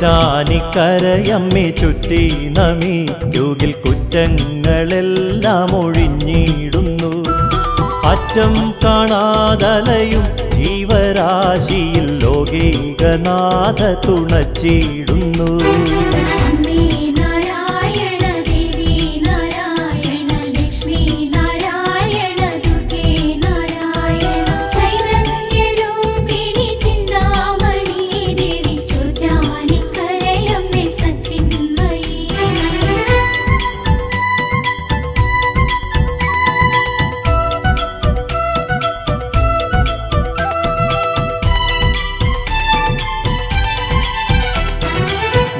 ചോറ്റാനിക്കരയമ്മേ ചുറ്റി നമിക്കുകിൽ കുറ്റങ്ങളെല്ലാം ഒഴിഞ്ഞിടുന്നു. അറ്റം കാണാതലയും ജീവരാശിയിൽ ലോകൈകനാഥ തുണച്ചിടുന്നു.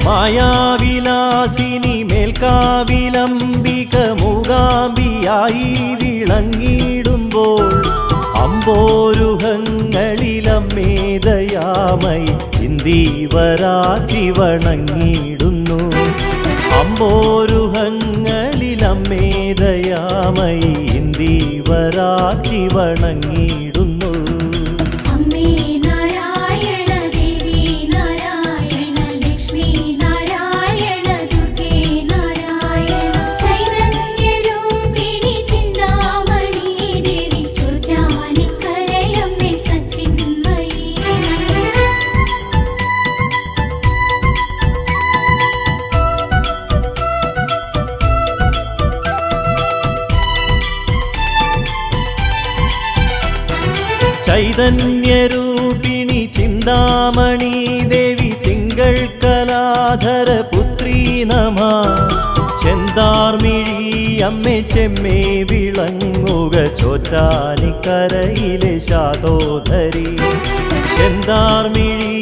മായാവിലാസിനി മേൽക്കാവിലംബിക മൂകാംബിയായി വിളങ്ങിടുമ്പോൾ അമ്പോരുഹങ്ങളിലമ്മേദയാമയി ഇന്ദീവരാറ്റി വണങ്ങിടുന്നു. അമ്പോരുഹങ്ങളിലമ്മേദയാമയി ഇന്ദീവരാറ്റി വണങ്ങിടുന്നു. ചൈതന്യരൂപിണി ചിന്താമണി ദേവി തിങ്കൾ കലാധര പുത്രീ നമ. ചെന്താർമിഴി അമ്മേ ചെമ്മേ വിളങ്ങുക ചോറ്റാനിക്കരയിലെ ശാതോധരി. ചെന്താർമിഴി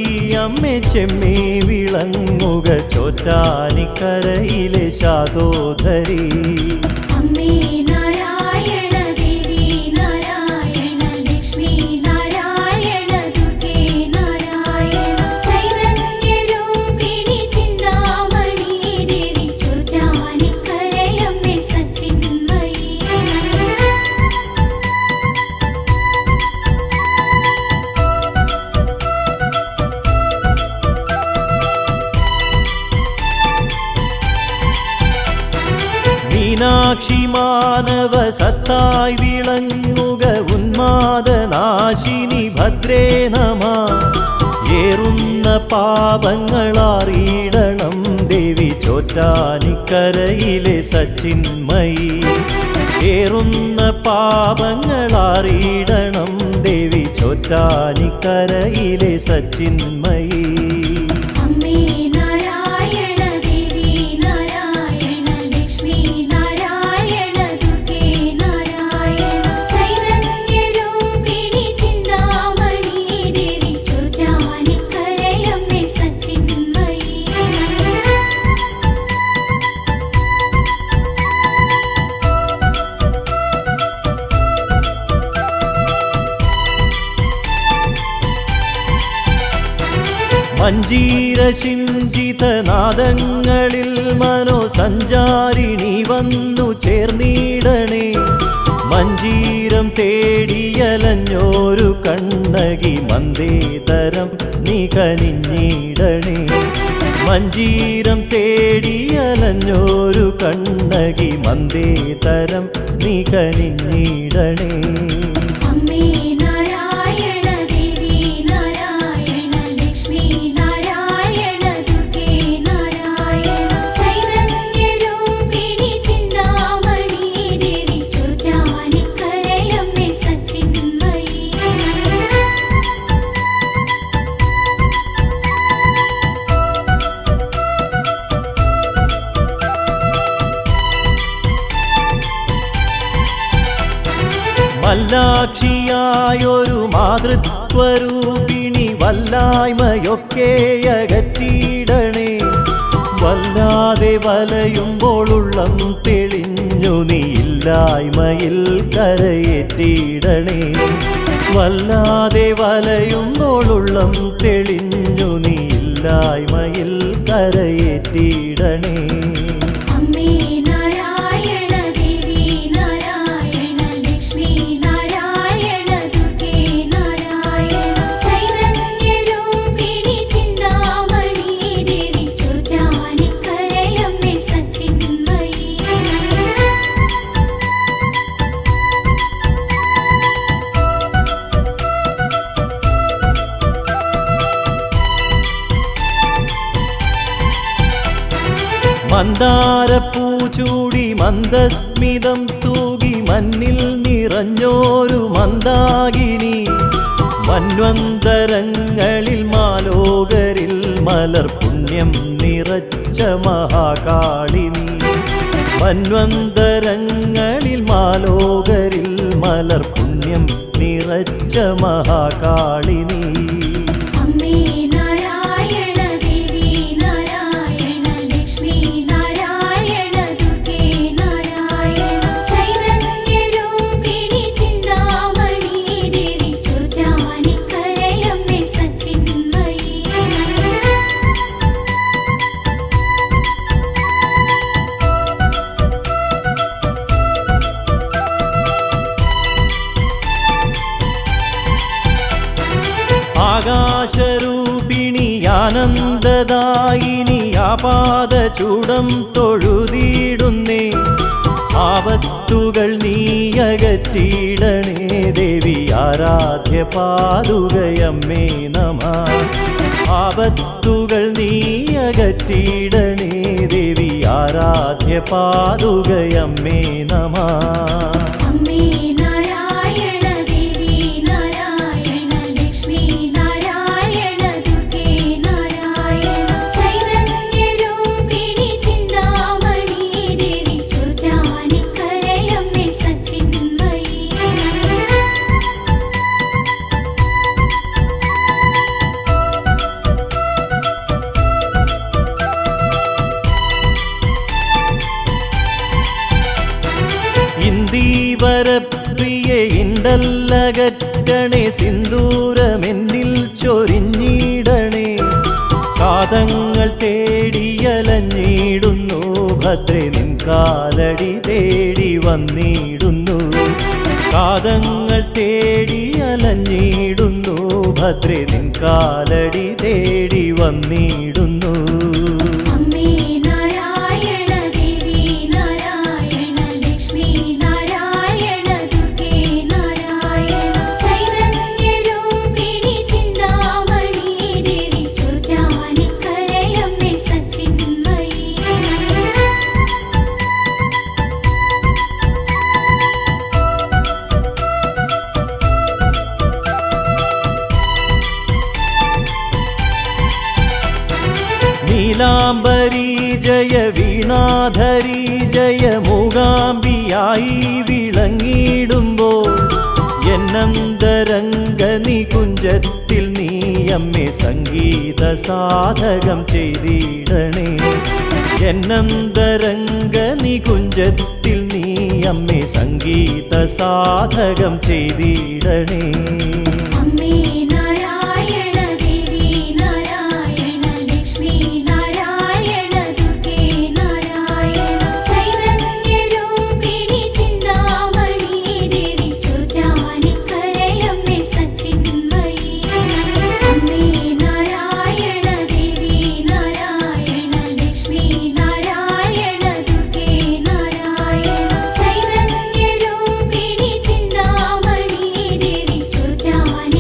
അമ്മേ ചെമ്മേ വിളങ്ങുക ചോറ്റാനിക്കരയിലെ ശാതോധരി. മീനാക്ഷി മാനവ സത്തായി വിളങ്ങുക ഉന്മാദനാശിനി ഭദ്രേ നമ. ഏറുന്ന പാപങ്ങളറിയിടണം ദേവി ചോറ്റാനിക്കരയിലെ സച്ചിന്മയി. ഏറുന്ന പാപങ്ങളറിയിടണം ദേവി ചോറ്റാനിക്കരയിലെ സച്ചിന്മയി. മഞ്ജീരശിഞ്ചിതനാദങ്ങളിൽ മനോസഞ്ചാരിണി വന്നു ചേർന്നിടണേ. മഞ്ജീരം തേടിയലഞ്ഞോരു കണ്ണകി മന്ദേതരം നീ കനിഞ്ഞിടണേ. മഞ്ജീരം തേടിയലഞ്ഞോരു കണ്ണകി മന്ദേതരം നീ കനിഞ്ഞിടണേ. വല്ലാക്ഷിയായൊരു മാതൃത്വരൂപിണി വല്ലായ്മയൊക്കെ അകറ്റിയിടണേ. വല്ലാതെ വലയുമ്പോളുള്ളം തെളിഞ്ഞു നീ ഇല്ലായ്മയിൽ കരയേറ്റിയിടണേ. വല്ലാതെ വലയുമ്പോളുള്ളം തെളിഞ്ഞു നീ ഇല്ലായ്മയിൽ കരയേറ്റിയിടണേ. ദേവി ചൂടി മന്ദസ്മിതം തൂകി മണ്ണിൽ നിറഞ്ഞോരു മന്ദാകിനി മന്വന്തരങ്ങളിൽ മാലോകരിൽ മലർ പുണ്യം നിറച്ച മഹാകാളിനി മന്വന്തരങ്ങളിൽ മാലോകരിൽ മലർ പുണ്യം നിറച്ച മഹാകാളിനി ആകാശരൂപിണി ആനന്ദദായിനി ആപാദചൂടം തൊഴുതിടുന്നേ ആപത്തുകൾ നീയകറ്റിയിടണേ ദേവി ആരാധ്യ പാദുകയമ്മേ നമഃ ആപത്തുകൾ നീയകറ്റിയിടണേ ദേവി ആരാധ്യ പാദുകയമ്മേ നമഃ ഇന്ദീവരപ്രിയെ ഇണ്ടല്ലകറ്റണേ സിന്ദൂരമെന്നിൽ ചൊരിഞ്ഞിടണേ കാതങ്ങൾ തേടിയലഞ്ഞിടുന്നു ഭദ്രേ നിൻ കാലടി തേടി വന്നിടുന്നു കാതങ്ങൾ തേടിയലഞ്ഞിടുന്നു ഭദ്രേ നിൻ കാലടി തേടി വന്നിടുന്നു നീലാംബരി ജയ വീണാധരി ജയ മൂകാംബിയായി വിളങ്ങിടുമ്പോൾ എന്നന്തരംഗ നികുഞ്ചത്തിൽ നീയമ്മേ സംഗീത സാധകം ചെയ്തിടണേ എന്നന്തരംഗ നികുഞ്ചത്തിൽ നീയമ്മേ സംഗീത സാധകം ചെയ്തിടണേ ചൈതന്യരൂപിണി ചിന്താമണി ദേവി ചുറ്റാനി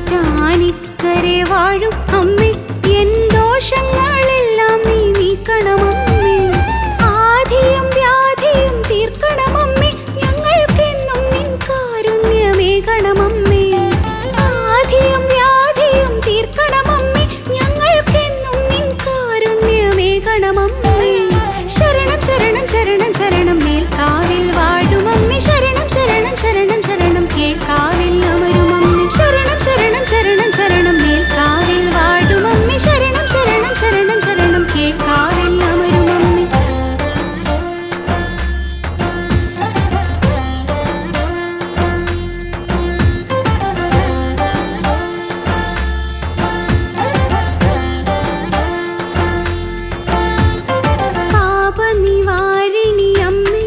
ഈറ്റാനിക്കരെ വാഴും അമ്മേ, എൻ ദോഷങ്ങളെല്ലാം നീ നീക്കണമമ്മേ. ആധിയും വ്യാധിയും തീർക്കണമമ്മേ, ഞങ്ങൾക്കെന്നും നിൻ കാരുണ്യമേകണമമ്മേ. ആധിയും വ്യാധിയും തീർക്കണമമ്മേ, ഞങ്ങൾക്കെന്നും നിൻ കാരുണ്യമേകണമമ്മേ. ശരണം ശരണം ശരണം ശരണം മേൽക്കാവിൽ വാഴുമമ്മേ, ശരണം ശരണം ശരണം ശരണം കേൾക്കാവിൽ അമരുമമ്മേ. ശരണം ശരണം ശരണം ശരണം മേൽക്കാവിൽ വാഴുമമ്മേ, ശരണം ശരണം ശരണം ശരണം കേൾക്കാവിൽ അമരുമമ്മേ. പാപനിവാരിണി അമ്മേ,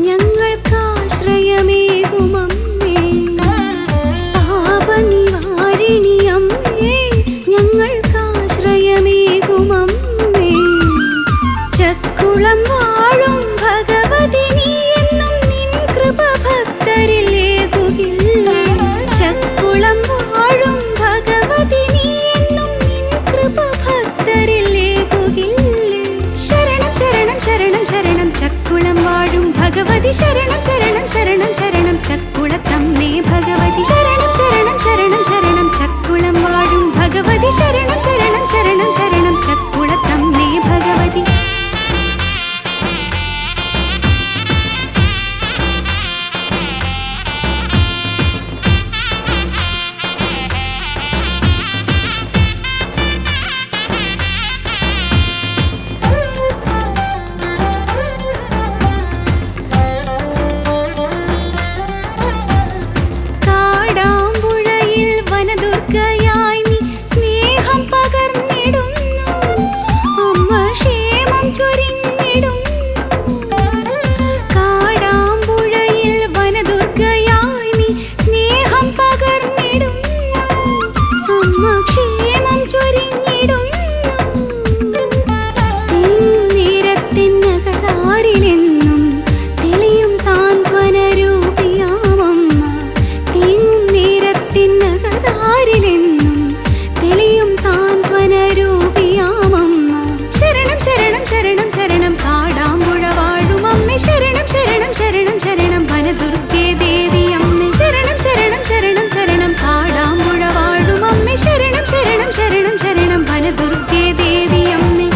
ഞങ്ങൾക്കാശ്രയമേകുമമ്മേ. പാപനിവാരിണി അമ്മേ, ഞങ്ങൾക്കാശ്രയമേകുമമ്മേ. ചക്കുളം വാഴും ഭഗവതി നീ എന്നും നിൻ കൃപ ഭക്തരിൽ ഏകുകില്ലേ. ചക്കുളം വാഴും ഭഗവതി നീ എന്നും നിൻ കൃപ ഭക്തരിൽ ഏകുകില്ലേ. ശരണം ശരണം ശരണം ശരണം ചക്കുളം വാഴും ഭഗവതി, ശരണം ശരണം ശരണം ശരണം ചക്കുളത്തമ്മേ ഭഗവതി. ശരണം ശരണം ശരണം ശരണം ചക്കുളം വാഴും ഭഗവതി, ശരണം ശരണം ശരണം ശരണം ചക്കുളത്തമ്മേ ഭഗവതി. കാടാമ്പുഴയിൽ വനദുർഗയായി നീ സ്നേഹം പകർന്നിടുന്നു, അമ്മ ക്ഷേമം ചൊരിഞ്ഞിടുന്നു. കാടാമ്പുഴയിൽ വനദുർഗയായി നീ സ്നേഹം പകർന്നിടുന്നു, അമ്മ ക്ഷേമം ചൊരിഞ്ഞിടുന്നു. നേരത്തിനകതാരിലെന്നും തെളിയും സാന്ത്വന രൂപിയാമമ്മ. തീങ്ങും നേരത്തിനകതാരിലെന്നും തെളിയും സാന്ത്വന രൂപിയാമമ്മ. ശരണം ശരണം ശരണം ശരണം കാടാമ്പുഴ വാഴുമമ്മേ, ശരണം ശരണം ശരണം ശരണം വനദുർഗേ ദേവിയമ്മേ. ശരണം ശരണം ശരണം ശരണം കാടാമ്പുഴ വാഴുമമ്മേ, ശരണം ശരണം ശരണം ശരണം വനദുർഗേ ദേവിയമ്മേ.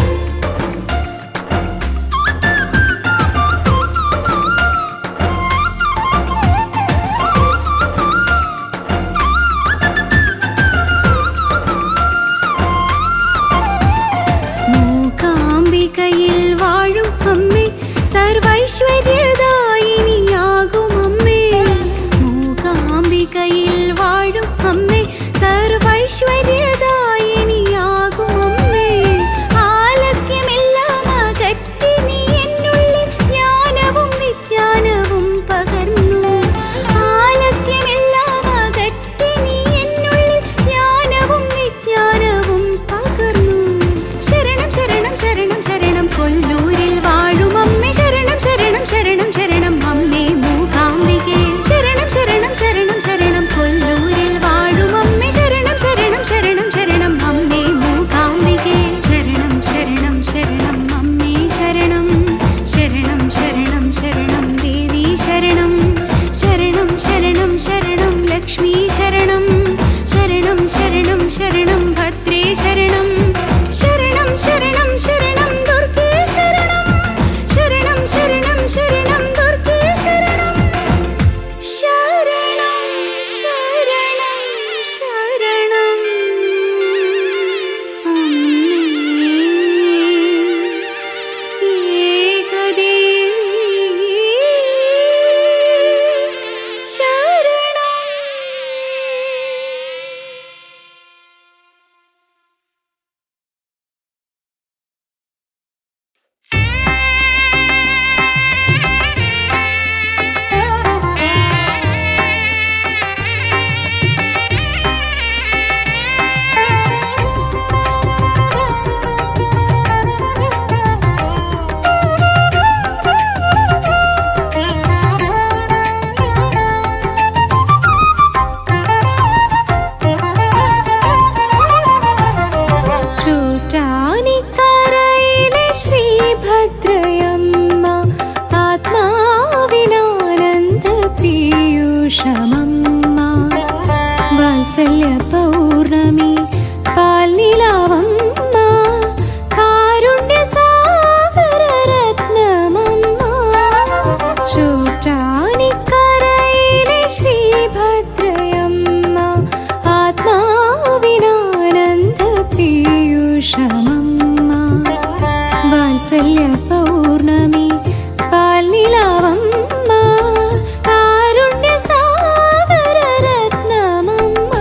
മൂകാംബികയിൽ വാഴും അമ്മേ, സർവൈശ്വര്യദായിനിയാകും അമ്മേ. മൂകാംബികയിൽ വാഴും അമ്മേ, സർവൈശ്വര്യദായിനിയാകും അമ്മേ. ആലസ്യമെല്ലാം അകറ്റി നീ എന്നുള്ളിൽ ജ്ഞാനവും വിജ്ഞാനവും പകർന്നു. ആലസ്യമെല്ലാം അകറ്റി നീ എന്നുള്ളിൽ ജ്ഞാനവും വിജ്ഞാനവും പകർന്നു. ശരണം ശരണം ശരണം ശരണം കൊല്ലൂരിൽ വാഴുമമ്മേ, ശരണം ശരണം ശരണം ശരണം അമ്മേ മൂകാംബികേ. ശരണം ശരണം ശരണം ശരണം കൊല്ലൂരിൽ വാഴുമമ്മേ, ശരണം ശരണം ശരണം ശരണം അമ്മേ മൂകാംബികേ. ശരണം ശരണം ശരണം അമ്മേ ശരണം, ശരണം ശരണം ശരണം ദേവി ശരണം. ശരണം ശരണം ശരണം ലക്ഷ്മി ശരണം, ശരണം ശരണം ശരണം ഭദ്രേ ശരണം. ശരണം ശരണം ശരണം ദുർഗേ ശരണം, ശരണം ശരണം ശരണം ദുർഗേ ശരണം. ശരണം ശരണം ശരണം അമ്മേ ഏകദേവി. ശരണം. വാത്സല്യ പൗർണമി പാൽനിലാവമ്മ കാരുണ്യ സാഗര രത്നമമ്മ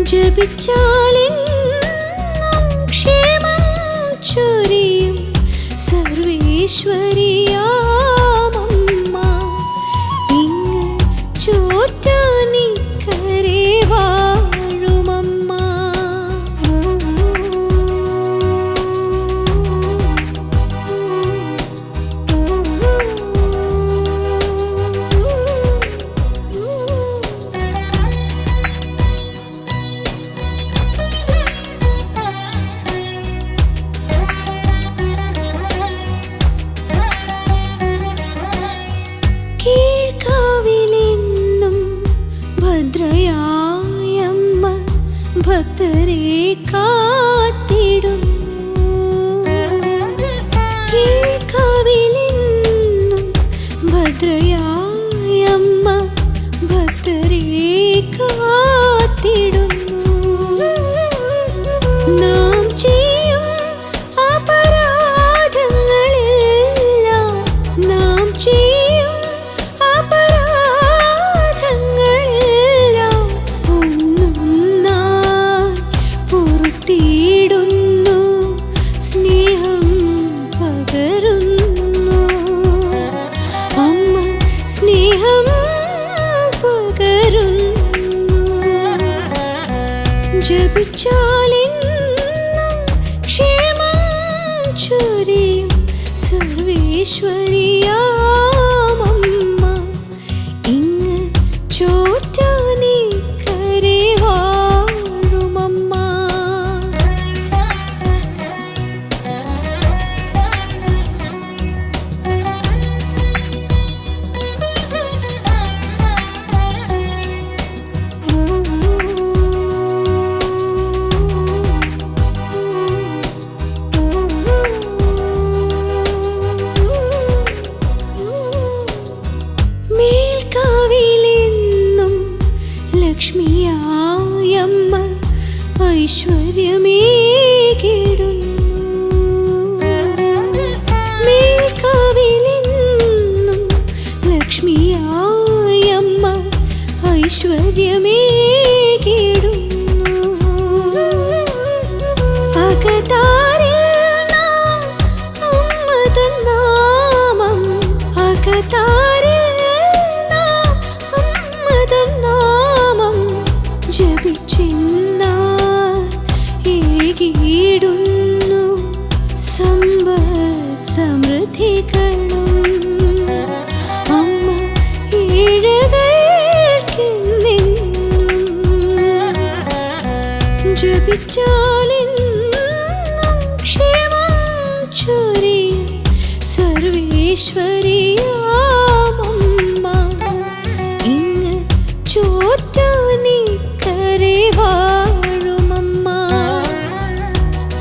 ജപിച്ചാലെന്നും ക്ഷേമം ചൊരിയും സർവേശ്വരിയാമമ്മ ഇങ്ങ് ചോറ്റാനിക്കരെ വാഴുമമ്മ. കീഴ്ക്കാവിലെന്നും ഭദ്രയായമ്മ ഭക്തരെ കാത്തിടുന്നു. കീഴ്ക്കാവിലെന്നും ഭദ്രയായമ്മ ഭക്തരെ കാത്തിടുന്നു. നാം ചെയ്യും അപരാധങ്ങളെല്ലാം നാം ചെയ്യും അപരാധങ്ങളെല്ലാം ഒന്നൊന്നായി പൊറുത്തിടുന്നു. സ്നേഹം പകരുന്നു അമ്മ, സ്നേഹം പകരുന്നു. ജപിച്ചാലെന്നും ക്ഷേമം ചൊരിയും സർവേശ്വരിയാമമ്മ ഇങ്ങ് ചോറ്റാനിക്കരെ വാഴുമമ്മ. മേൽക്കാവിലെന്നും ലക്ഷ്മിയായമ്മ ഐശ്വര്യമേകിടുന്നു. മേൽക്കാവിലെന്നും ലക്ഷ്മിയായമ്മ ഐശ്വര്യമേകിടുന്നു. അകതാരിൽ നാം അമ്മ തൻ നാമം അകതാരിൽ നാം അമ്മ തൻ നാമം ജപിച്ചെന്നാൽ ഏകിടുന്നു സമ്പത്ത് സമൃദ്ധികളും. അമ്മ ഏഴകൾക്കെന്നെന്നും ജപിച്ചാലെന്നും ക്ഷേമം ചൊരിയും സർവേശ്വരിയാമമ്മ ഇങ്ങ് ചോറ്റാനിക്കരെ വാഴുമമ്മ.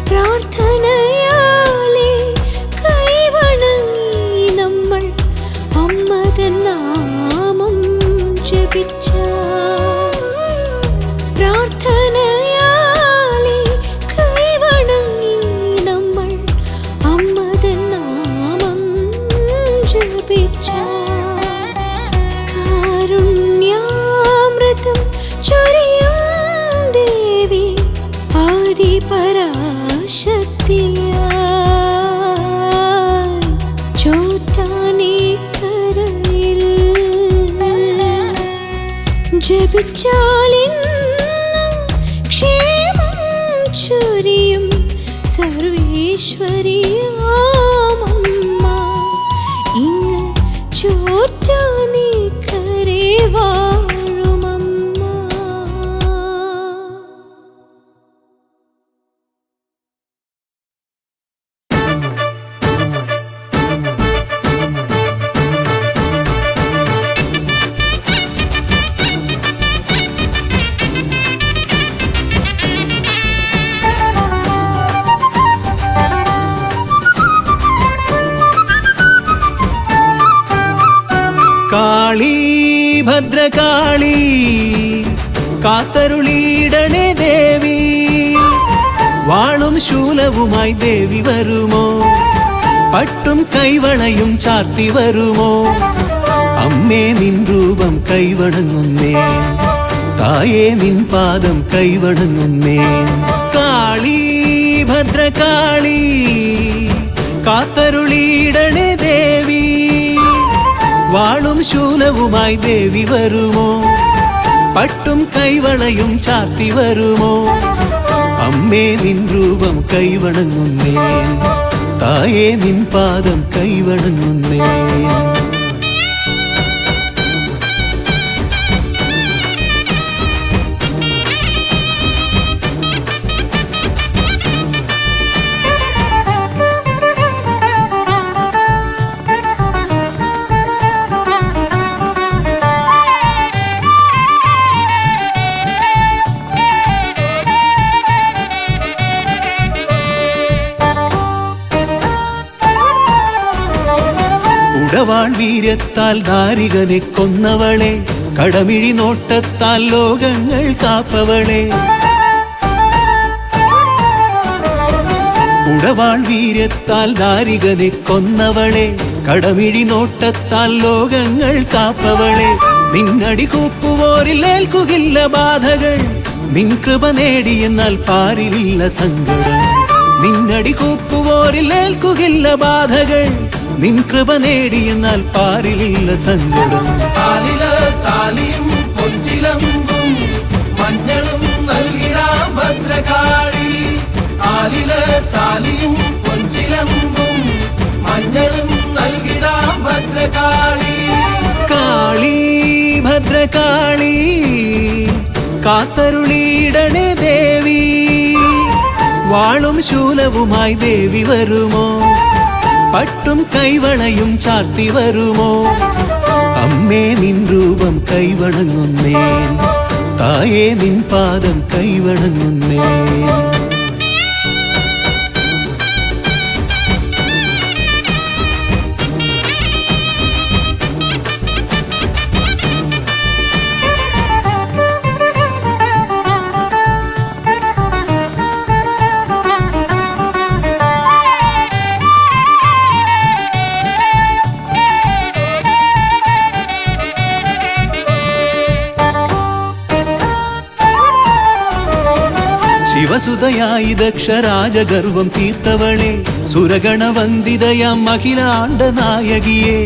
പ്രാർത്ഥനയാലെ കൈവണങ്ങി നമ്മൾ അമ്മ തൻ നാമം ജപിച്ചാൽ, പ്രാർത്ഥനയാലെ കൈവണങ്ങി നമ്മൾ അമ്മ തൻ നാമം ജപിച്ചാൽ കാരുണ്യാമൃതം ചൊരിയും ദേവി ആദിപരാശക്തിയായി ചോറ്റാനിക്കരയിൽ ജപിച്ചാലെന്നും ക്ഷേമം ചൊരിയും സർവേശ്വരിയാമമ്മ ഇങ്ങ് ചോറ്റാനിക്കരെ വാഴുമമ്മ. കാളി ഭദ്രകാളി കാത്തരുളിയിടണേ ദേവി, വാളും ശൂലവുമായി ദേവി വരുമോ? പട്ടും കൈവളയും ചാർത്തി വരുമോ അമ്മേ നിൻ രൂപം കൈവണങ്ങുന്നേ തായേ നിൻ പാദം കൈവണങ്ങുന്നേ കാളി ഭദ്രകാളി കാത്തരുളിയിടണേ ദേവി വാളും ശൂലവുമായി ദേവി വരുമോ പട്ടും കൈവളയും ചാർത്തി വരുമോ അമ്മേ നിൻ രൂപം കൈവണങ്ങുന്നേ തായേ നിൻ പാദം കൈവണങ്ങുന്നേ ഉടവാൾ വീര്യത്താൽ ദാരികനെ കൊന്നവളെ കടമിഴി നോട്ടത്താൽ ലോകങ്ങൾ കാപ്പവളെ ഉടവാൾ വീര്യത്താൽ ദാരികനെ കൊന്നവളെ കടമിഴി നോട്ടത്താൽ ലോകങ്ങൾ കാപ്പവളെ നിന്നടി കൂപ്പുവോരിൽ ഏൽക്കുകില്ല ബാധകൾ നിൻ കൃപ നേടിയെന്നാൽ പാരിലില്ല സങ്കടം നിന്നടി കൂപ്പുവോരിൽ ഏൽക്കുകില്ല ബാധകൾ നിൻ കൃപ നേടിയെന്നാൽ പാരിലില്ല സങ്കടം താലിയും പൊഞ്ചിലമ്പും മഞ്ഞളും നൽകിടാം ഭദ്രകാളി ആലില് താലിയും പൊഞ്ചിലമ്പും മഞ്ഞളും നൽകിടാം ഭദ്രകാളി കാളി ഭദ്രകാളി കാത്തരുളിയിടണേ ദേവി വാളും ശൂലവുമായി ദേവി വരുമോ പട്ടും കൈവളയും ചാർത്തി വരുമോ അമ്മേ നിൻ രൂപം കൈവണങ്ങുന്നേ തായേ നിൻ പാദം കൈവണങ്ങുന്നേ ശിവസുതയായി ദക്ഷരാജഗർവം തീർത്തവളെ സുരഗണവന്ദിതയാം അഖിലാണ്ട നായകിയെ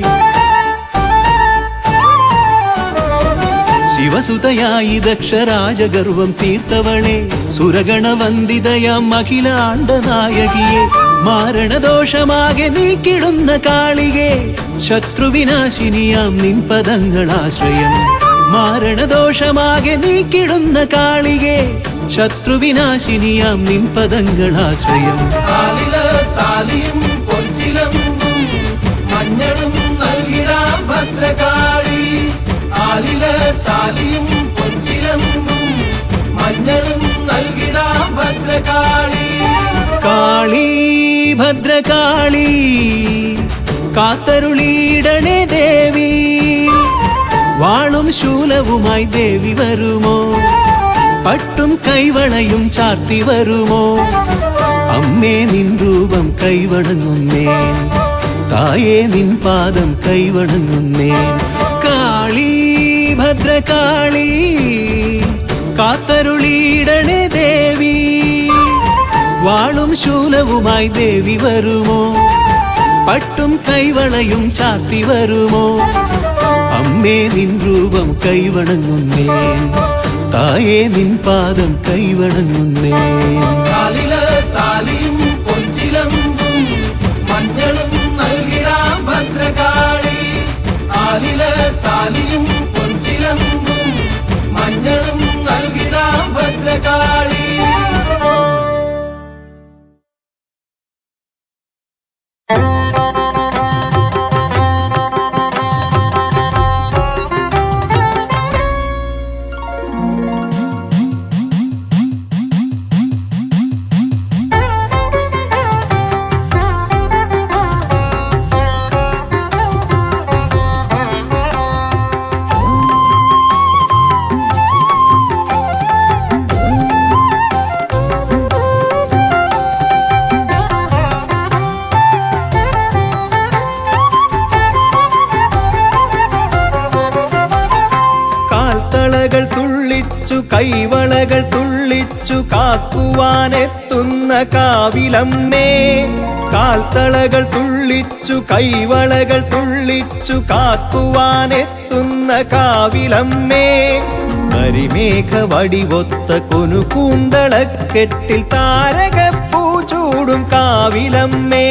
ശിവസുതയായി ദക്ഷരാജഗർവം തീർത്തവളെ സുരഗണവന്ദിതയാം അഖിലാണ്ട നായകിയെ മാരണദോഷമാകെ നീക്കിടുന്ന കാളികെ ശത്രുവിനാശിനിയാം നിൻ പദങ്ങളാശ്രയം മാരണദോഷമാകെ നീക്കിടുന്ന കാളികെ ശത്രുവിനാശിനിയാം നിൻ പദങ്ങളാശ്രയം താലിയും പൊഞ്ചിലമ്പും മഞ്ഞളും നൽകിടാം ഭദ്രകാളി ആലില് താലിയും പൊഞ്ചിലമ്പും മഞ്ഞളും നൽകിടാം ഭദ്രകാളി കാളി ഭദ്രകാളി കാത്തരുളിയിടണേ ദേവി വാളും ശൂലവുമായി ദേവി വരുമോ പട്ടും കൈവളയും ചാർത്തി വരുമോ അമ്മേ നിൻ രൂപം കൈവണങ്ങുന്നേ തായേ നിൻ പാദം കൈവണങ്ങുന്നേ കാളി ഭദ്രകാളി കാത്തരുളിയിടണേ ദേവി വാളും ശൂലവുമായി ദേവി വരുമോ പട്ടും കൈവളയും ചാർത്തി വരുമോ അമ്മേ നിൻ രൂപം കൈവണങ്ങുന്നേ തായേ നിൻ പാദം കൈവണങ്ങുന്നേ താലിയും പൊഞ്ചിലമ്പും മഞ്ഞളും നൽകിടാം ഭദ്രകാളി ആലില് താലിയും പൊഞ്ചിലമ്പും മഞ്ഞളും നൽകിടാം ഭദ്രകാളി കൈവളകൾ തുള്ളിച്ചു കാക്കുവാനെത്തുന്ന കാവിലമ്മേ. കാൽത്തളകൾ തുള്ളിച്ചു കൈവളകൾ തുള്ളിച്ചു കാക്കുവാനെത്തുന്ന കാവിലമ്മേ. കരിമേഘ വടിവൊത്ത കൊനുകൂന്തളക്കെട്ടിൽ താരകപ്പൂ ചൂടും കാവിലമ്മേ.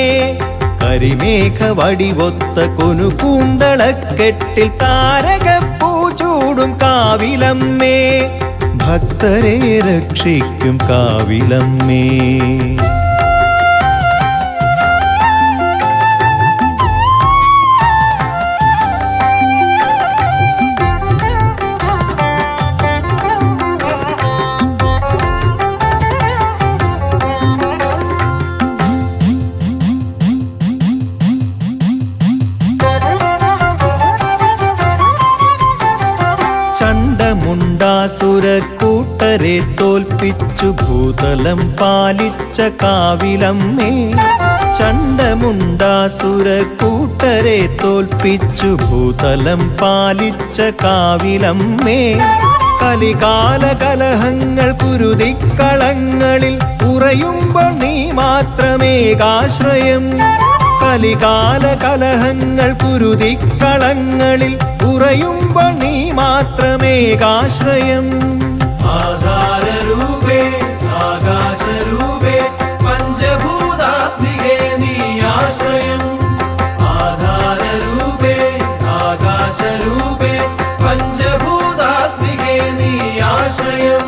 കരിമേഘ വടിവൊത്ത കൊനുകൂന്തളക്കെട്ടിൽ താരകപ്പൂ ചൂടും കാവിലമ്മേ. ഭക്തരെ രക്ഷിക്കും കാവിലമ്മേ. ചണ്ഡമുണ്ടാസുരക്കൂട്ടരെ തോൽപ്പിച്ചു ഭൂതലം പാലിച്ച കാവിലമ്മേ. ചണ്ഡമുണ്ടാസുരക്കൂട്ടരെ തോൽപ്പിച്ചു ഭൂതലം പാലിച്ച കാവിലമ്മേ. കലികാല കലഹങ്ങൾ കുരുതിക്കളങ്ങളിൽ ഉറയുമ്പോൾ നീ മാത്രമേകാശ്രയം. കലികാല കലഹങ്ങൾ കുരുതിക്കളങ്ങളിൽ ഉറയുമ്പോൾ നീ മാത്രമേകാശ്രയം. ആധാരരൂപേ ആകാശരൂപേ പഞ്ചഭൂതാത്മികേ നീ ആശ്രയം. ആധാരരൂപേ ആകാശരൂപേ പഞ്ചഭൂതാത്മികേ നീ ആശ്രയം.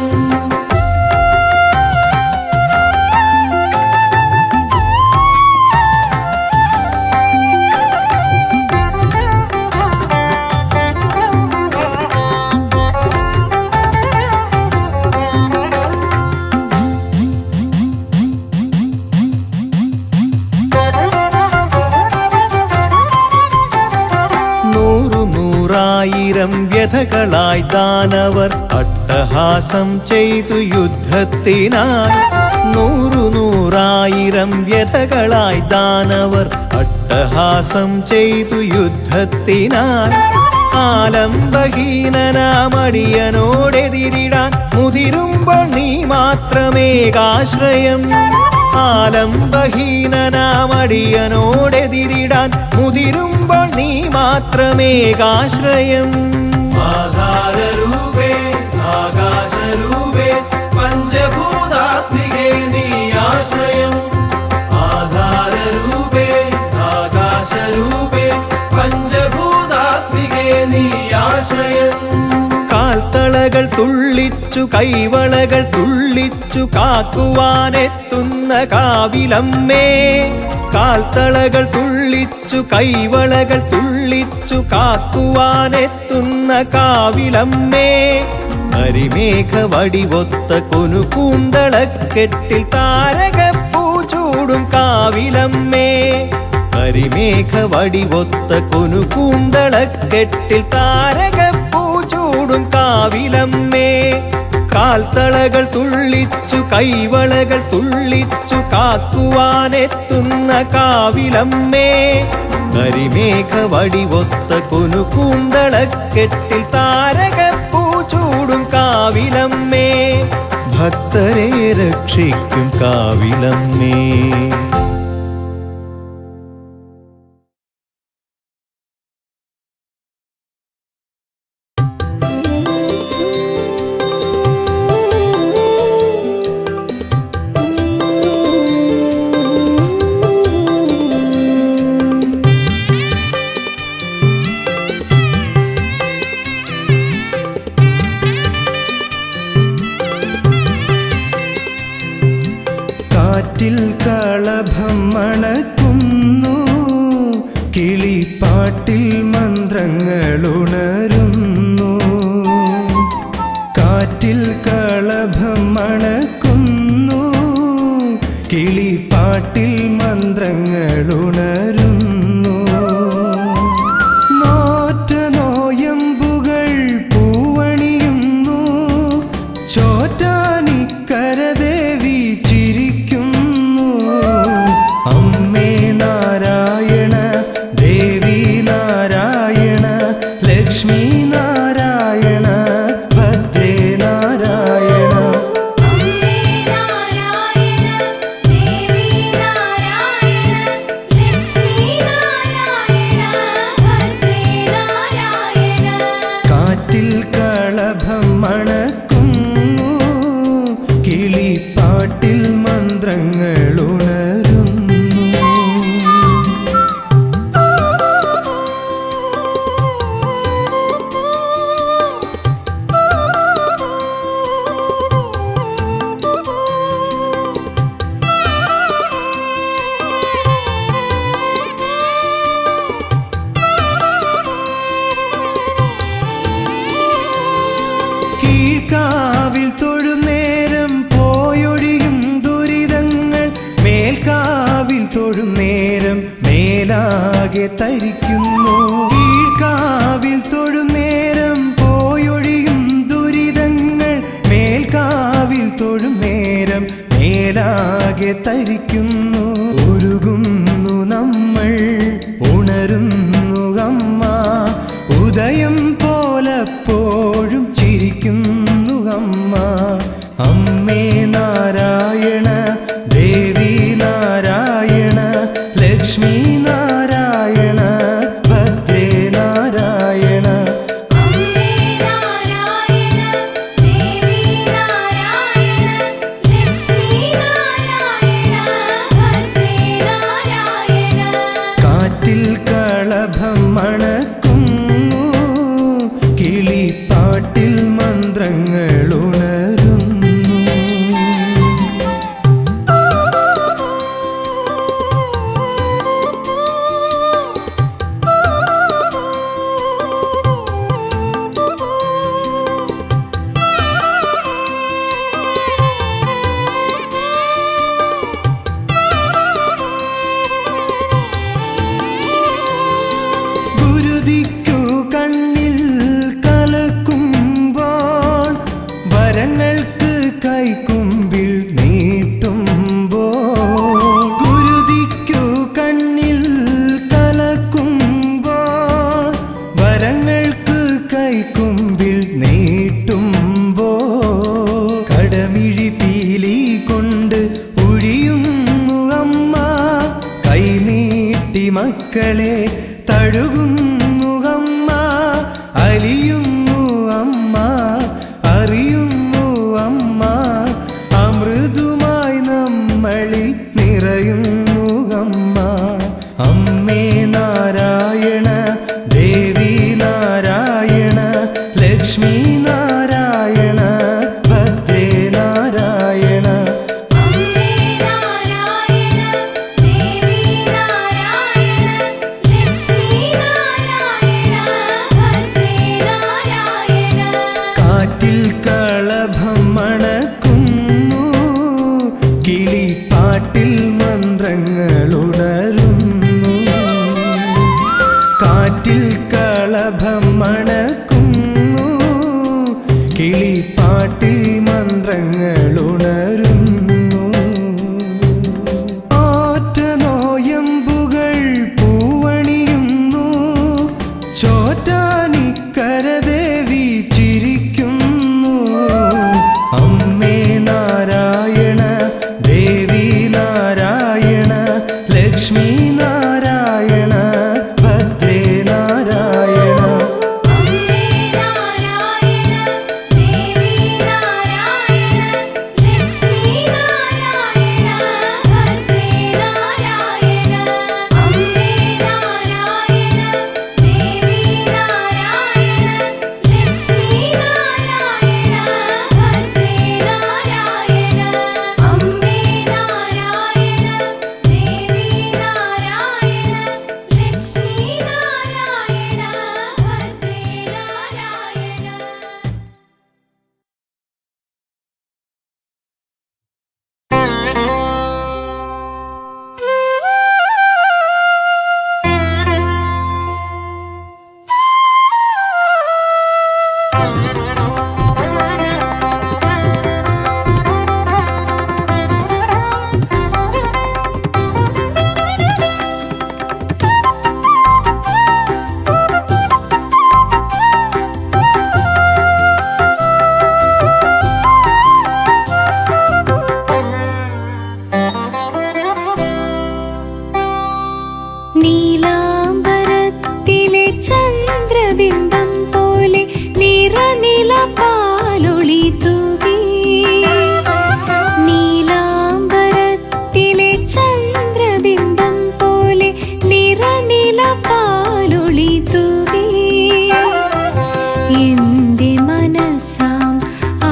നൂറായിരം വ്യഥകളായി ദാനവർ അട്ടഹാസം ചെയ്തു യുദ്ധത്തിനായി. നൂറായിരം വ്യഥകളായി ദാനവർ അട്ടഹാസം ചെയ്തു യുദ്ധത്തിനായി. ആലംബഹീനനാമടിയനോടെതിരിടാൻ മുതിരുമ്പോൾ നീ മാത്രമേകാശ്രയം. ആലംബഹീനനാമടിയനോടെതിരിടാൻ മുതിരുമ്പോൾ നീ മാത്രമേകാശ്രയം. ആധാരരൂപേ ആകാശരൂപേ പഞ്ചഭൂതാത്മികേ നീ ആശ്രയം. ആധാരരൂപേ ആകാശരൂപേ പഞ്ചഭൂതാത്മികേ നീ ആശ്രയം. കാൽത്തളകൾ തുള്ളിച്ചു കൈവളകൾ തുള്ളിച്ചു കാക്കുവാനെത്തുന്ന കാവിലമ്മേ. കാൽത്തളകൾ തുള്ളിച്ചു കൈവളകൾ തുള്ളിച്ചു കാക്കുവാനെത്തുന്ന കാവിലമ്മേ. കരിമേഘ വടിവൊത്ത കൊനുകൂന്തളക്കെട്ടിൽ താരകപ്പൂ ചൂടും കാവിലമ്മേ. കരിമേഘ വടിവൊത്ത കൊനുകൂന്തളക്കെട്ടിൽ താരകപ്പൂ ചൂടും കാവിലമ്മേ. കാൽത്തളകൾ തുള്ളിച്ചു കൈവളകൾ തുള്ളിച്ചു കാക്കുവാനെത്തുന്ന കാവിലമ്മേ. കരിമേഘ വടിവൊത്ത കൊനുകൂന്തളക്കെട്ടിൽ താരകപ്പൂ ചൂടും കാവിലമ്മേ. ഭക്തരെ രക്ഷിക്കും കാവിലമ്മേ. കാറ്റിൽ കളഭം മണക്കുന്നു, കിളിപ്പാട്ടിൽ മന്ത്രങ്ങളുണരുന്നു. കാറ്റിൽ കളഭം മണക്കുന്നു, കിളിപ്പാട്ടിൽ മന്ത്രങ്ങളുണരുന്നു. നോറ്റ നോയമ്പുകൾ പൂവണിയുന്നു, ചോറ്റാനിക്കരദേവി ചിരിക്കുന്നു. അമ്മേ നാരായണ, ദേവി നാരായണ, ലക്ഷ്മി നാരായണ, ഭദ്രേ നാരായണ. കീഴ്ക്കാവിൽ തൊഴും നേരം പോയൊഴിയും ദുരിതങ്ങൾ മേൽക്കാവിൽ തൊഴും നേരം മേലാകെ തരിക്കുന്നു. കീഴ്ക്കാവിൽ തൊഴും നേരം പോയൊഴിയും ദുരിതങ്ങൾ മേൽക്കാവിൽ തൊഴും നേരം മേലാകെ തരിക്കുന്നു. ഉരുകുന്നു നമ്മൾ, ഉണരുന്നു അമ്മ, ഉദയം പോലപ്പോഴും ചിരിക്കുന്നു അമ്മ. അമ്മേ നാരായണ, ദേവി നാരായണ, ലക്ഷ്മി നാരായണ, ഭദ്രേ നാരായണ. അമ്മേ നാരായണ, ദേവി നാരായണ, ലക്ഷ്മി നാരായണ, ഭദ്രേ നാരായണ. കാറ്റിൽ കളഭം മണക്കുന്നു, കിളിപ്പാട്ടിൽ മന്ത്രങ്ങൾ ഉണരുന്നു. ഗുരുതിക്കു കണ്ണിൽ കലക്കുമ്പോൾ, വരങ്ങൾക്ക് കൈക്കുമ്പിൽ നീട്ടുമ്പോൾ. ഗുരുതിക്കു കണ്ണിൽ കലക്കുമ്പോൾ, വരങ്ങൾക്ക് കൈക്കുമ്പിൽ നീട്ടുമ്പോൾ. കടമിഴി പീലി കൊണ്ട് ഒഴിയുന്നു അമ്മ, കൈനീട്ടി മക്കളെ തഴുകുന്നു അമ്മ. അലിയുന്നു അമ്മ, അറിയുന്നു അമ്മ, അമൃതുമായി നമ്മളിൽ നിറയുന്നു അമ്മ. അമ്മേ നാരായണ, ദേവി നാരായണ, ലക്ഷ്മി നാരായണ, ഭദ്രേ നാരായണ. അമ്മേ നാരായണ, ദേവി നാരായണ, ലക്ഷ്മി നാരായണ, ഭദ്രേ നാരായണ. കാറ്റിൽ കളഭം മണക്കുന്നു, കിളിപ്പാട്ടിൽ മന്ത്രങ്ങൾ ഉണരുന്നു. കാറ്റിൽ കളഭം മണക്കുന്നു, കിളിപ്പാട്ടിൽ മന്ത്രങ്ങൾ ഉണരുന്നു. ആറ്റ നോയമ്പുകൾ പൂവണിയുന്നു, ചോറ്റാനിക്കര ദേവി ചിരിക്കുന്നു. അമ്മേ നാരായണ, ദേവി നാരായണ, ലക്ഷ്മി നാരായണ, ഭദ്രേ നാരായണ. അമ്മേ നാരായണ, ദേവി നാരായണ, ലക്ഷ്മി നാരായണ, ഭദ്രേ നാരായണ. അമ്മേ നാരായണ, ദേവി നാരായണ, ലക്ഷ്മി നാരായണ, ഭദ്രേ നാരായണ. അമ്മേ നാരായണ, ദേവി നാരായണ, ലക്ഷ്മി നാരായണ, ഭദ്രേ നാരായണ. നീലാംബരത്തിലെ ചന്ദ്രബിംബം പോലെ നിറനില പാലൊളി തൂകി. നീലാംബരത്തിലെ ചന്ദ്രബിംബം പോലെ നിറനില പാലൊളി തൂകി. എന്റെ മനസ്സാം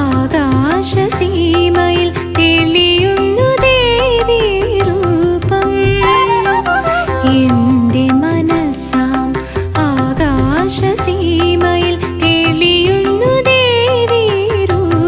ആകാശസീമയിൽ തെളിയുന്നു ദേവി രൂപം. എന്റെ മനസ്സാം ആകാശസീമയിൽ തെളിയുന്നു ദേവി രൂപം.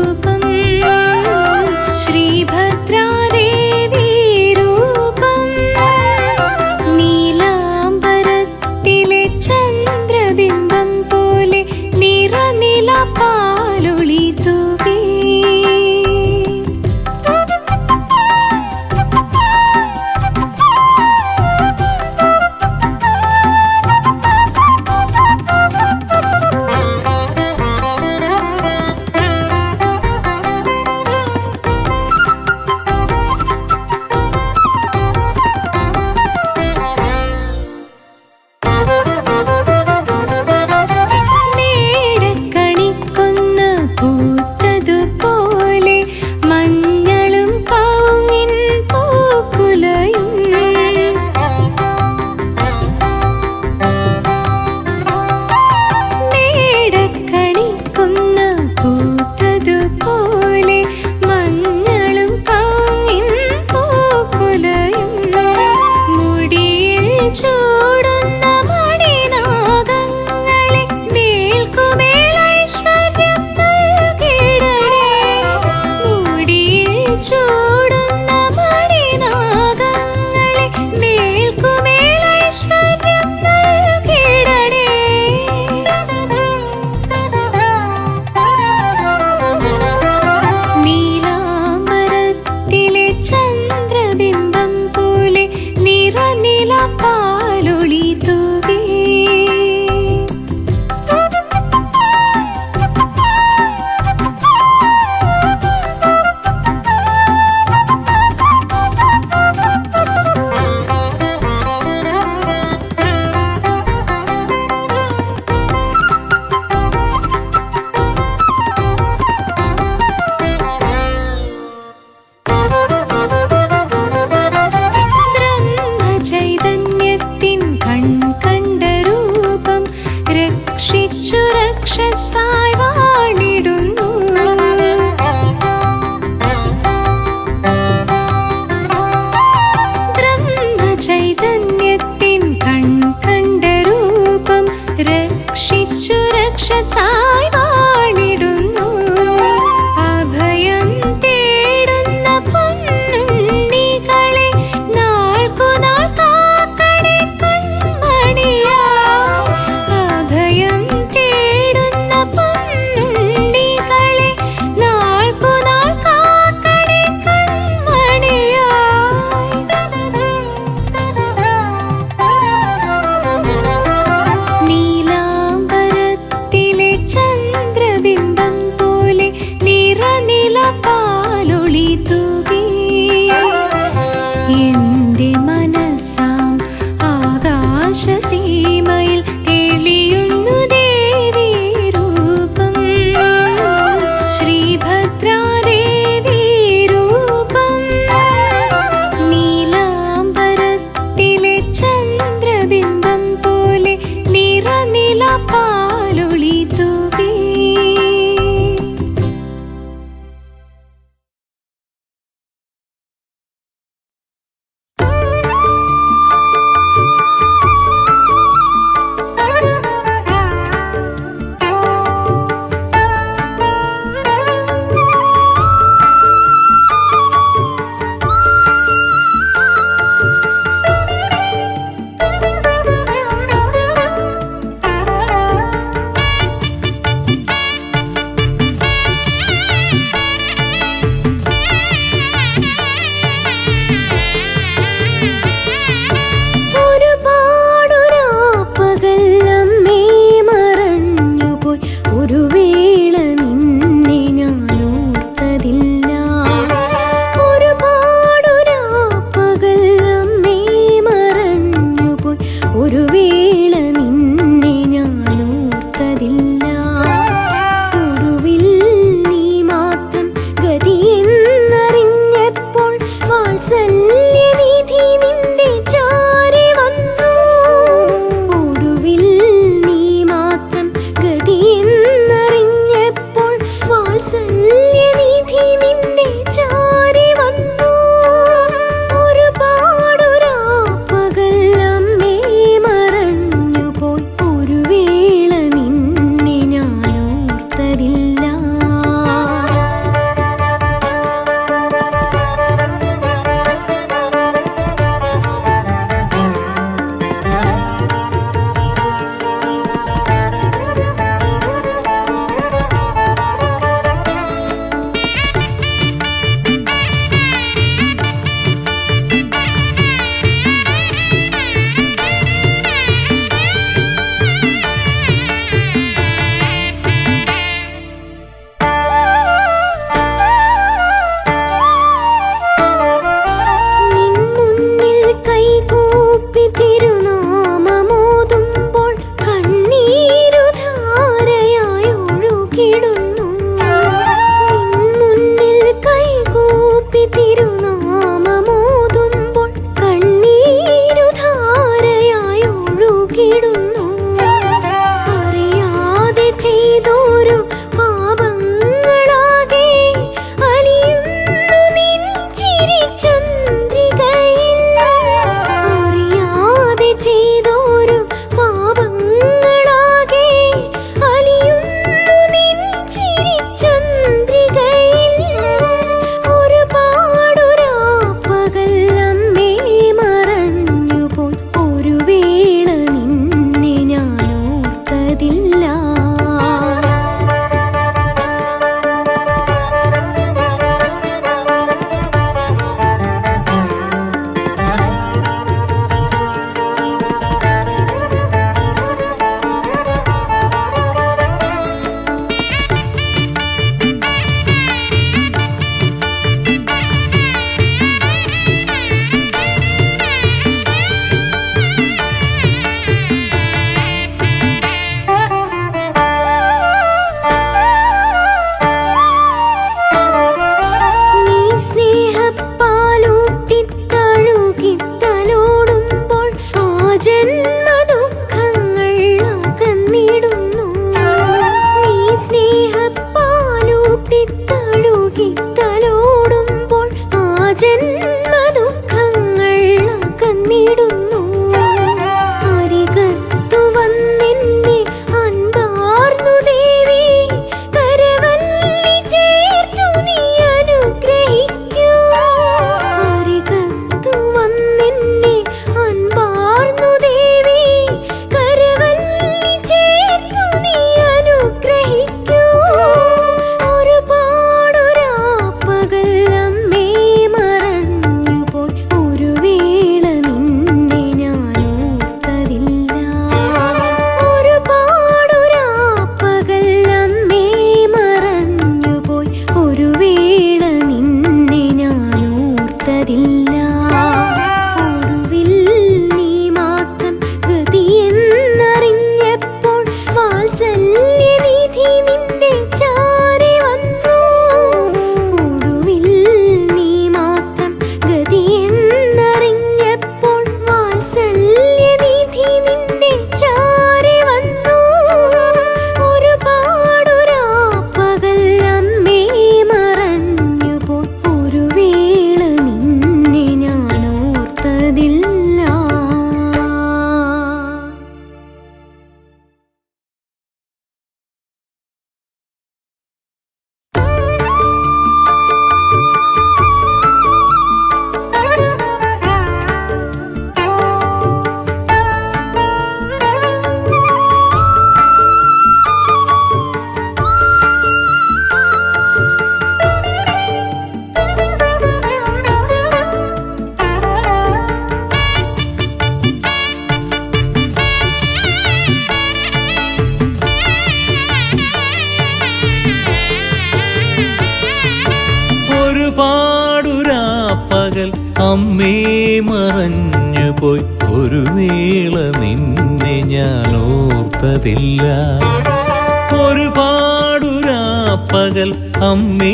മണിനാഗങ്ങളെ മേൽക്കുമേൽ ഐശ്വര്യം നൽകിടണേ. മുടിയിൽ ചൂടുന്ന മണിനാഗങ്ങളെ മേൽക്കുമേൽ ഐശ്വര്യം നൽകിടണേ. നീലാംബരത്തിലെ ചന്ദ്രബിംബം പോലെ നിറനിലപ്പാലൊളി തൂകി. ബ്രഹ്മചൈതന്യത്തിൻ കണ്ട രൂപം രക്ഷിച്ചു രക്ഷസായി വാണിടുന്നു. ബ്രഹ്മചൈതന്യത്തിൻ കണ്ട രൂപം രക്ഷിച്ചു രക്ഷസായി വാണിടുന്നു. അഭയം തേടുന്ന പൊന്നുണ്ണികളെ നാൾക്കുനാൾ കാക്കണേ കൺമണിയായി. അഭയം തേടുന്ന പൊന്നുണ്ണികളെ നാൾക്കുനാൾ കാക്കണേ കൺമണിയായി. നീലാംബരത്തിലെ ചന്ദ്രബിംബം പോലെ നിറനിലപ്പാലൊളി തൂകി. എന്റെ മനസ്സാം ആകാശസീമയിൽ തെളിയുന്നു ദേവീ രൂപം. ശ്രീഭദ്രാദേവീ രൂപം. നീലാംബരത്തിലെ ചന്ദ്രബിംബം പോലെ നിറനിലപ്പാലൊളി തൂകി. പോയി ഒരു വേള നിന്നെ ഞാൻ ഓർത്തതില്ല. ഒരുപാടുരാപ്പകൽ അമ്മേ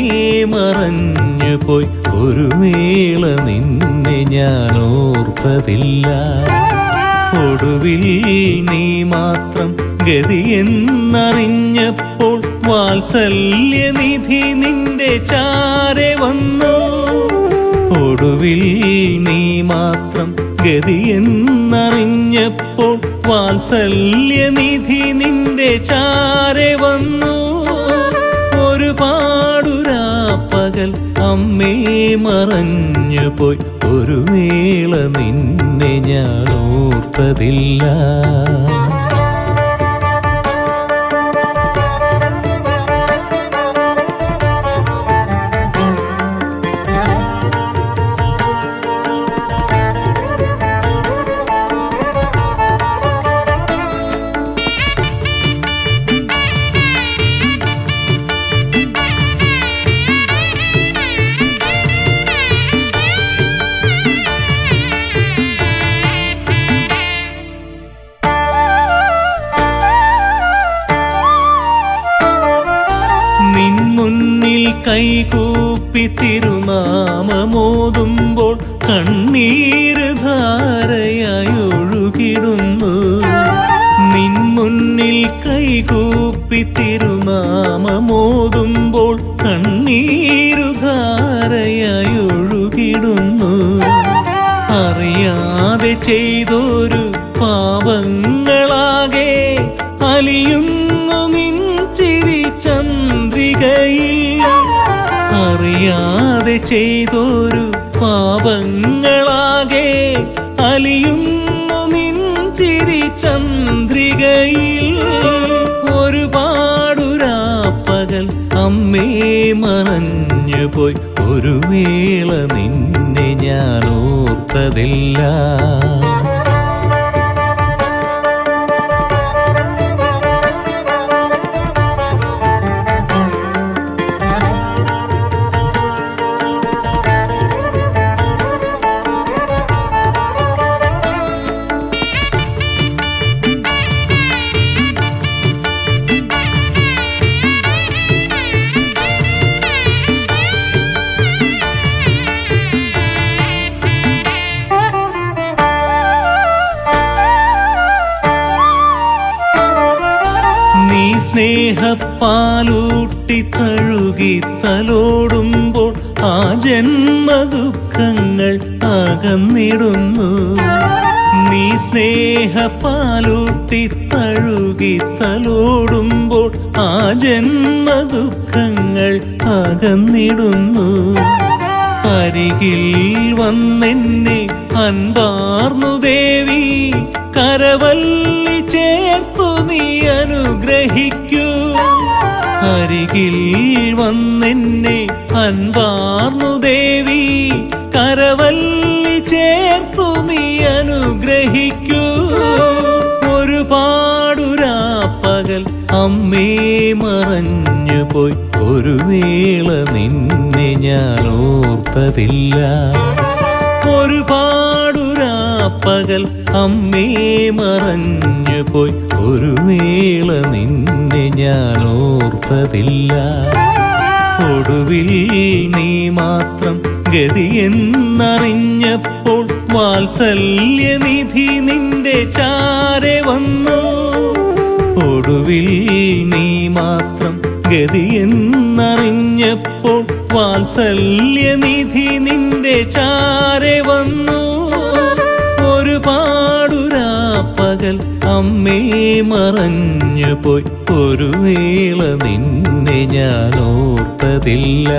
മറഞ്ഞു പോയി ഒരു വേള നിന്നെ ഞാൻ ഓർത്തതില്ല. ഒടുവിൽ നീ മാത്രം ഗതിയെന്നറിഞ്ഞപ്പോൾ വാത്സല്യനിധി നിന്റെ ചാരെ വന്നു. ഒടുവിൽ നീ മാത്രം ഗതിയെന്നറിഞ്ഞപ്പോൾ വാത്സല്യനിധി നിന്റെ ചാരെ വന്നു. ഒരുപാടുരാപ്പകൽ അമ്മേ മറഞ്ഞു പോയി ഒരു വേള നിന്നെ ഞാൻ ഓർത്തതില്ല. കൈകൂപ്പി തിരുനാമമോതുമ്പോൾ കണ്ണീര് ധാരയായി ഒഴുകിടുന്നു. നിൻ മുന്നിൽ കൈകൂപ്പി തിരുനാമമോതുമ്പോൾ കണ്ണീരു ധാരയായി ഒഴുകിടുന്നു. അറിയാതെ ചെയ്തൊരു പാപങ്ങളാകെ അലിയുന്നു നിൻ ചിരി ചന്ദ്രികയിൽ. അറിയാതെ ചെയ്തൊരു പാപങ്ങളാകെ അലിയുന്നു നിൻ ചിരി ചന്ദ്രികയിൽ. ഒരുപാടുരാപ്പകൽ അമ്മേ മറഞ്ഞു പോയി ഒരു വേള നിന്നെ ഞാൻ ഓർത്തതില്ല. സ്നേഹപ്പാലൂട്ടി തഴുകി തലോടുമ്പോൾ ആ ജന്മദുഃഖങ്ങൾ അകന്നിടുന്നു. നീ സ്നേഹപ്പാലൂട്ടി തഴുകി തലോടുമ്പോൾ ആ ജന്മദുഃഖങ്ങൾ അകന്നിടുന്നു. അരികിൽ വന്നെന്നെ അൻപാർന്നു ദേവി കരവല്ലി ചേർത്തു നീ അനുഗ്രഹിക്കൂ. അരികിൽ വന്നെന്നെ അൻപാർന്നു ദേവി കരവല്ലി ചേർത്തു നീ അനുഗ്രഹിക്കൂ. ഒരുപാടുരാപ്പകൽ അമ്മേ മറഞ്ഞു പോയി ഒരു വേള നിന്നെ ഞാൻ ഓർത്തതില്ല. ഒരുപാടുരാപ്പകൽ അമ്മേ മറഞ്ഞു പോയി ഒരു വേള നിന്നെ ഞാൻ ഓർത്തതില്ല. ഒടുവിൽ നീ മാത്രം ഗതിയെന്നറിഞ്ഞപ്പോൾ വാത്സല്യനിധി നിന്റെ ചാരെ വന്നു. ഒടുവിൽ നീ മാത്രം ഗതിയെന്നറിഞ്ഞപ്പോൾ വാത്സല്യനിധി നിന്റെ ചാരെ വന്നു. ഒരുപാടുരാപ്പകൽ അമ്മേ മറഞ്ഞു പോയി ഒരു വേള നിന്നെ ഞാൻ ഓർത്തതില്ല.